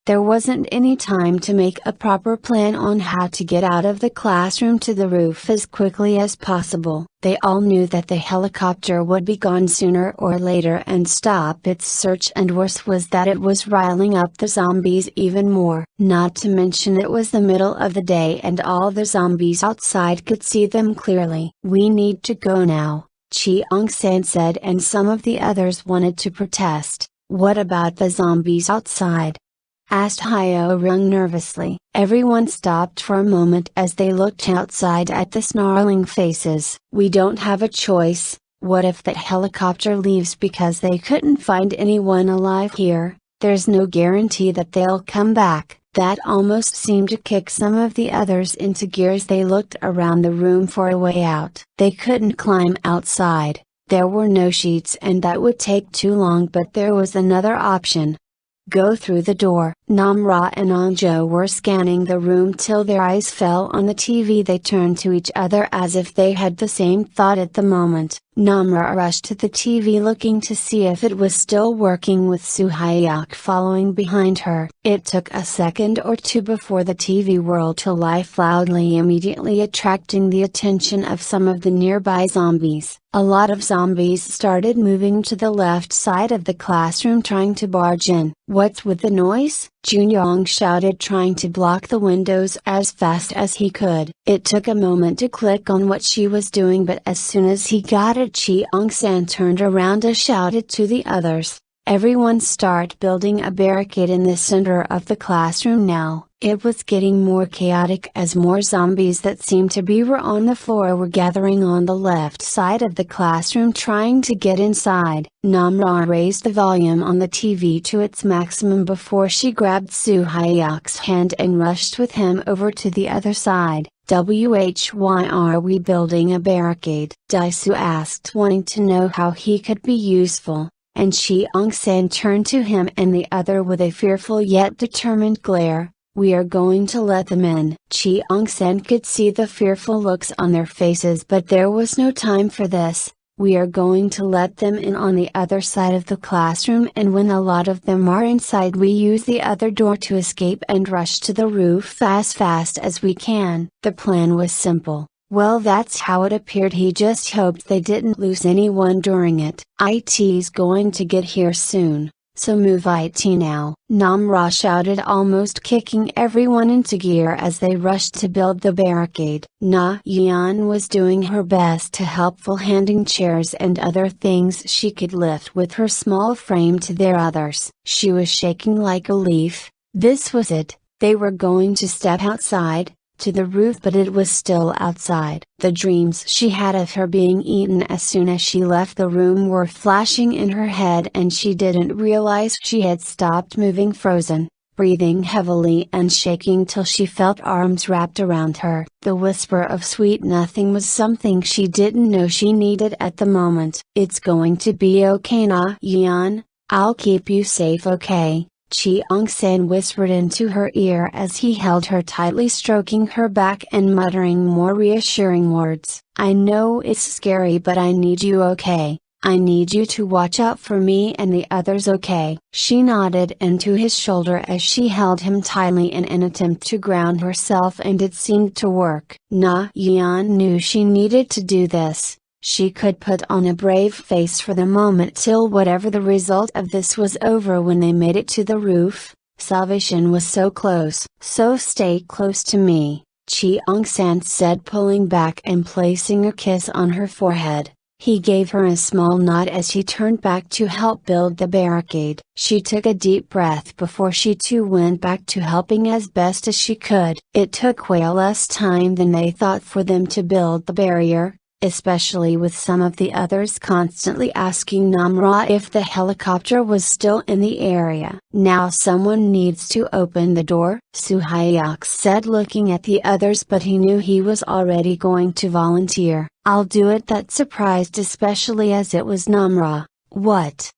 There wasn't any time to make a proper plan on how to get out of the classroom to the roof as quickly as possible. They all knew that the helicopter would be gone sooner or later and stop its search, and worse was that it was riling up the zombies even more. Not to mention it was the middle of the day and all the zombies outside could see them clearly. "We need to go now," Cheong-san said, and some of the others wanted to protest. "What about the zombies outside?" asked Hyo-rung nervously. Everyone stopped for a moment as they looked outside at the snarling faces. "We don't have a choice. What if that helicopter leaves because they couldn't find anyone alive here? There's no guarantee that they'll come back." That almost seemed to kick some of the others into gears. They looked around the room for a way out. They couldn't climb outside. There were no sheets and that would take too long, but there was another option. Go through the door. Namra and Anjo were scanning the room till their eyes fell on the TV. They turned to each other as if they had the same thought at the moment. Namra rushed to the TV looking to see if it was still working, with Soo-hyuk following behind her. It took a second or two before the TV whirled to life loudly, immediately attracting the attention of some of the nearby zombies. A lot of zombies started moving to the left side of the classroom, trying to barge in. "What's with the noise?" Junyoung shouted, trying to block the windows as fast as he could. It took a moment to click on what she was doing, but as soon as he got it, Cheong-san turned around and shouted to the others, "Everyone start building a barricade in the center of the classroom now." It was getting more chaotic as more zombies that seemed to be on the floor were gathering on the left side of the classroom, trying to get inside. Namra raised the volume on the TV to its maximum before she grabbed Soo-hyuk's hand and rushed with him over to the other side. "Why are we building a barricade?" Daisuke asked, wanting to know how he could be useful, and Cheong-san turned to him and the other with a fearful yet determined glare. "We are going to let them in." Cheong-san could see the fearful looks on their faces, but there was no time for this. "We are going to let them in on the other side of the classroom, and when a lot of them are inside, we use the other door to escape and rush to the roof as fast as we can." The plan was simple. Well, that's how it appeared. He just hoped they didn't lose anyone during it. "IT's going to get here soon, so move IT now," Namra shouted, almost kicking everyone into gear as they rushed to build the barricade. Na-Yeon was doing her best to helpful, handing chairs and other things she could lift with her small frame to their others. She was shaking like a leaf. This was it. They were going to step outside, to the roof, but it was still outside. The dreams she had of her being eaten as soon as she left the room were flashing in her head, and she didn't realize she had stopped moving, frozen, breathing heavily and shaking till she felt arms wrapped around her. The whisper of sweet nothing was something she didn't know she needed at the moment. "It's going to be okay, Na-Yeon. I'll keep you safe, okay?" Cheong-san whispered into her ear as he held her tightly, stroking her back and muttering more reassuring words. "I know it's scary, but I need you, okay? I need you to watch out for me and the others, okay?" She nodded into his shoulder as she held him tightly in an attempt to ground herself, and it seemed to work. Na-Yeon knew she needed to do this. She could put on a brave face for the moment till whatever the result of this was over. When they made it to the roof, salvation was so close. "So stay close to me," Cheong-san said, pulling back and placing a kiss on her forehead. He gave her a small nod as he turned back to help build the barricade. She took a deep breath before she too went back to helping as best as she could. It took way less time than they thought for them to build the barrier, especially with some of the others constantly asking Namra if the helicopter was still in the area. "Now someone needs to open the door," Soo-hyuk said, looking at the others, but he knew he was already going to volunteer. "I'll do it." That surprised especially as it was Namra. What?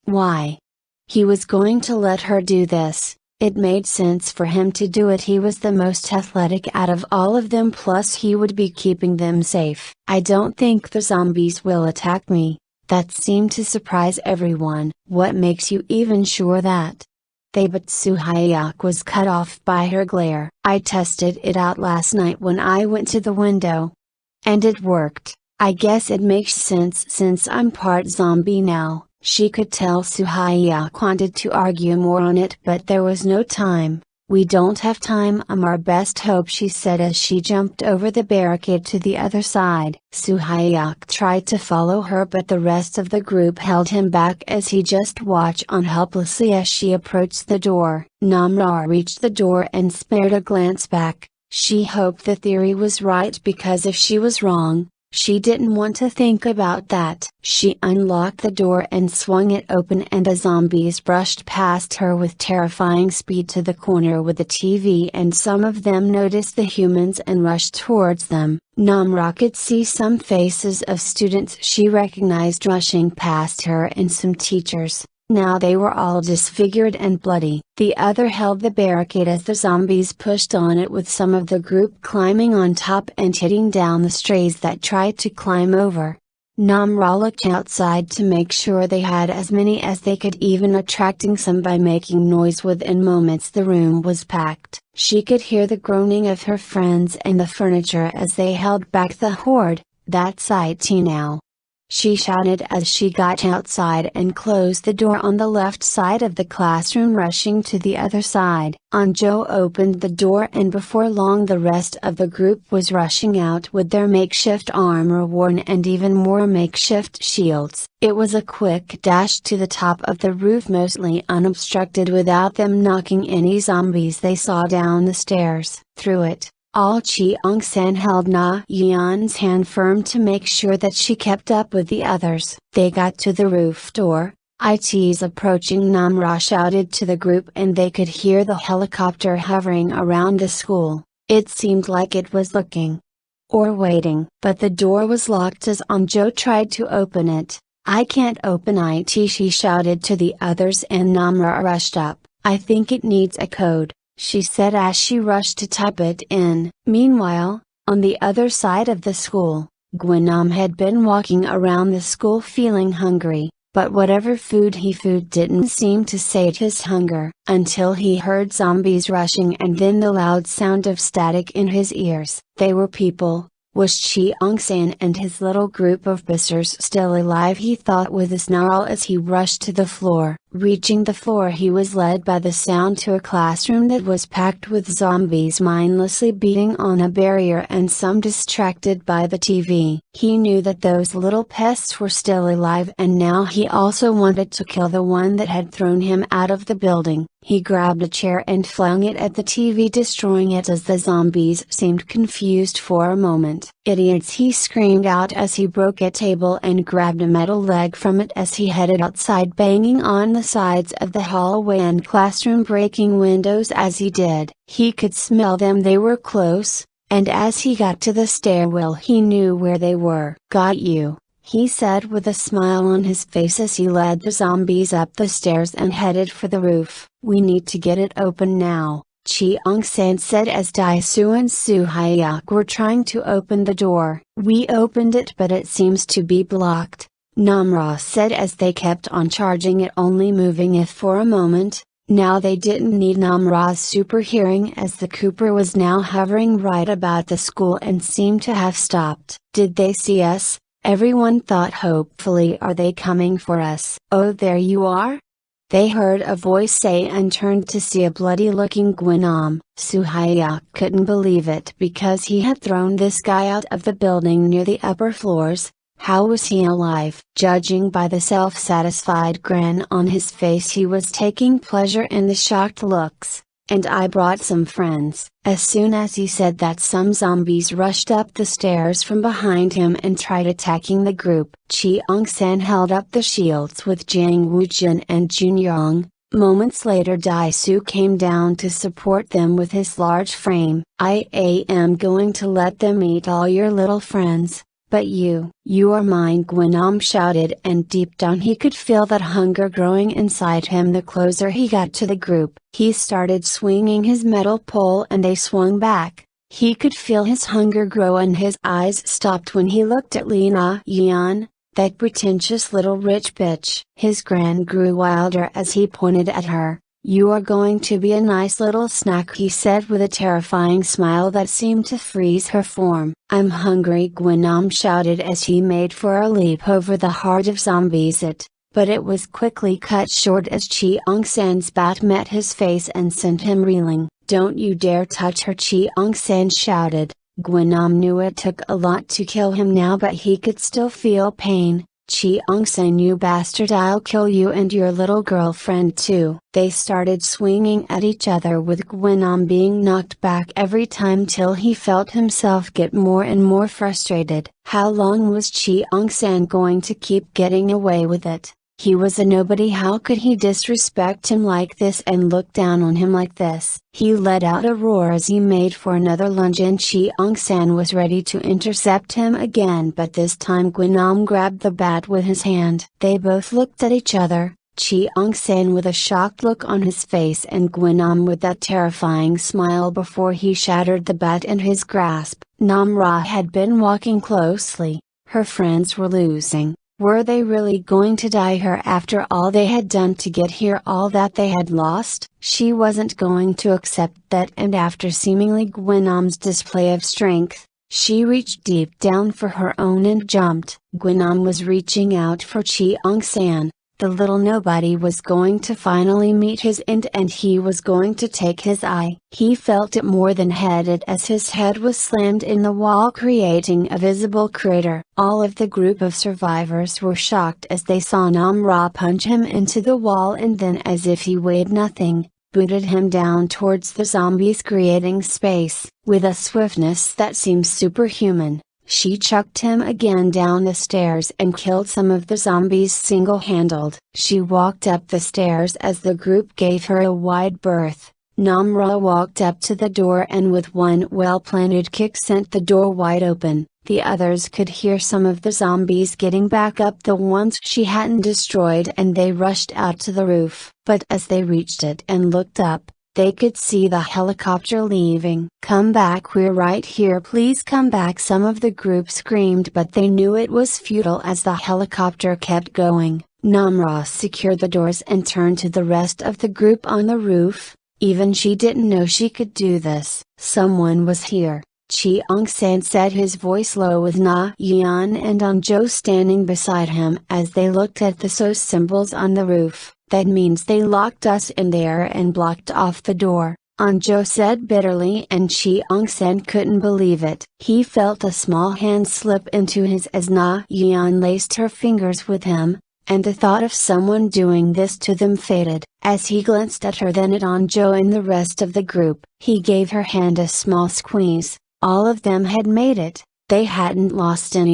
Why? He was going to let her do this. It made sense for him to do it. He was the most athletic out of all of them, plus he would be keeping them safe. "I don't think the zombies will attack me." That seemed to surprise everyone. "What makes you even sure that?" But Soo-hyuk was cut off by her glare. I tested it out last night when I went to the window. And it worked. I guess it makes sense since I'm part zombie now. She could tell Soo-hyuk wanted to argue more on it, but there was no time. We don't have time. Our best hope, she said as she jumped over the barricade to the other side. Soo-hyuk tried to follow her, but the rest of the group held him back as he just watched on helplessly as she approached the door. Namra reached the door and spared a glance back. She hoped the theory was right, because if she was wrong, she didn't want to think about that. She unlocked the door and swung it open, and the zombies brushed past her with terrifying speed to the corner with the TV, and some of them noticed the humans and rushed towards them. Namra could see some faces of students she recognized rushing past her and some teachers. Now they were all disfigured and bloody. The other held the barricade as the zombies pushed on it, with some of the group climbing on top and hitting down the strays that tried to climb over. Namra looked outside to make sure they had as many as they could, even attracting some by making noise. Within moments the room was packed. She could hear the groaning of her friends and the furniture as they held back the horde. "That's it now!" she shouted as she got outside and closed the door on the left side of the classroom, rushing to the other side. Anjo opened the door, and before long the rest of the group was rushing out with their makeshift armor worn and even more makeshift shields. It was a quick dash to the top of the roof, mostly unobstructed, without them knocking any zombies they saw down the stairs. Through it all, Cheong-san held Na-Yeon's hand firm to make sure that she kept up with the others. They got to the roof door. "It's approaching," Namra shouted to the group, and they could hear the helicopter hovering around the school. It seemed like it was looking or waiting. But the door was locked as Anjo tried to open it. "I can't open it," she shouted to the others, and Namra rushed up. "I think it needs a code," she said as she rushed to type it in. Meanwhile, on the other side of the school, Gwynam had been walking around the school feeling hungry, but whatever food he food didn't seem to sate his hunger, until he heard zombies rushing and then the loud sound of static in his ears. They were people. Was Cheong-san and his little group of bissers still alive, he thought with a snarl as he rushed to the floor. Reaching the floor, he was led by the sound to a classroom that was packed with zombies mindlessly beating on a barrier, and some distracted by the TV. He knew that those little pests were still alive, and now he also wanted to kill the one that had thrown him out of the building. He grabbed a chair and flung it at the TV, destroying it as the zombies seemed confused for a moment. "Idiots!" he screamed out as he broke a table and grabbed a metal leg from it as he headed outside, banging on the sides of the hallway and classroom, breaking windows as he did. He could smell them. They were close, and as he got to the stairwell he knew where they were. "Got you," he said with a smile on his face as he led the zombies up the stairs and headed for the roof. "We need to get it open now," Cheong-san said as Dae-soo and Soo-hyuk were trying to open the door. "We opened it, but it seems to be blocked," Namra said as they kept on charging it, only moving if for a moment. Now they didn't need Namra's super hearing, as the Cooper was now hovering right about the school and seemed to have stopped. "Did they see us?" everyone thought hopefully. "Are they coming for us?" "Oh, there you are!" they heard a voice say, and turned to see a bloody-looking Gwynam. Soo-hyuk couldn't believe it, because he had thrown this guy out of the building near the upper floors. How was he alive? Judging by the self-satisfied grin on his face, he was taking pleasure in the shocked looks. "And I brought some friends." As soon as he said that, some zombies rushed up the stairs from behind him and tried attacking the group. Cheong-san held up the shields with Jang Woo-jin and Jun-young. Moments later, Dae-soo came down to support them with his large frame. "I am going to let them eat all your little friends. But you are mine," Gwynam shouted, and deep down he could feel that hunger growing inside him. The closer he got to the group, he started swinging his metal pole and they swung back. He could feel his hunger grow, and his eyes stopped when he looked at Na-Yeon, that pretentious little rich bitch. His grin grew wilder as he pointed at her. "You are going to be a nice little snack," he said with a terrifying smile that seemed to freeze her form. "I'm hungry," Gwenom shouted as he made for a leap over the horde of zombies. But it was quickly cut short as Cheong-san's bat met his face and sent him reeling. "Don't you dare touch her," Cheong-san shouted. Gwenom knew it took a lot to kill him now, but he could still feel pain. "Cheong-san, you bastard, I'll kill you and your little girlfriend too." They started swinging at each other, with Gwenom being knocked back every time till he felt himself get more and more frustrated. How long was Cheong-san going to keep getting away with it? He was a nobody. How could he disrespect him like this and look down on him like this? He let out a roar as he made for another lunge, and Cheong-san was ready to intercept him again, but this time Gwenom grabbed the bat with his hand. They both looked at each other, Cheong-san with a shocked look on his face and Gwenom with that terrifying smile before he shattered the bat in his grasp. Namra had been walking closely. Her friends were losing. Were they really going to die her after all they had done to get here, all that they had lost? She wasn't going to accept that, and after seemingly Gwenom's display of strength, she reached deep down for her own and jumped. Gwenom was reaching out for Cheong-san. The little nobody was going to finally meet his end, and he was going to take his eye. He felt it more than headed as his head was slammed in the wall, creating a visible crater. All of the group of survivors were shocked as they saw Namra punch him into the wall and then, as if he weighed nothing, booted him down towards the zombies, creating space. With a swiftness that seemed superhuman, she chucked him again down the stairs and killed some of the zombies single-handed. She walked up the stairs as the group gave her a wide berth. Namra walked up to the door and with one well-planted kick sent the door wide open. The others could hear some of the zombies getting back up, the ones she hadn't destroyed, and they rushed out to the roof. But as they reached it and looked up, they could see the helicopter leaving. "Come back, we're right here, please come back," some of the group screamed, but they knew it was futile as the helicopter kept going. Namra secured the doors and turned to the rest of the group on the roof. Even she didn't know she could do this. "Someone was here," Cheong-san said, his voice low, with Na-Yeon and Anjo standing beside him as they looked at the SOS symbols on the roof. "That means they locked us in there and blocked off the door," Anjo said bitterly, and Cheong-san couldn't believe it. He felt a small hand slip into his as Na-Yeon laced her fingers with him, and the thought of someone doing this to them faded. As he glanced at her, then at Anjo and the rest of the group, he gave her hand a small squeeze. All of them had made it. They hadn't lost any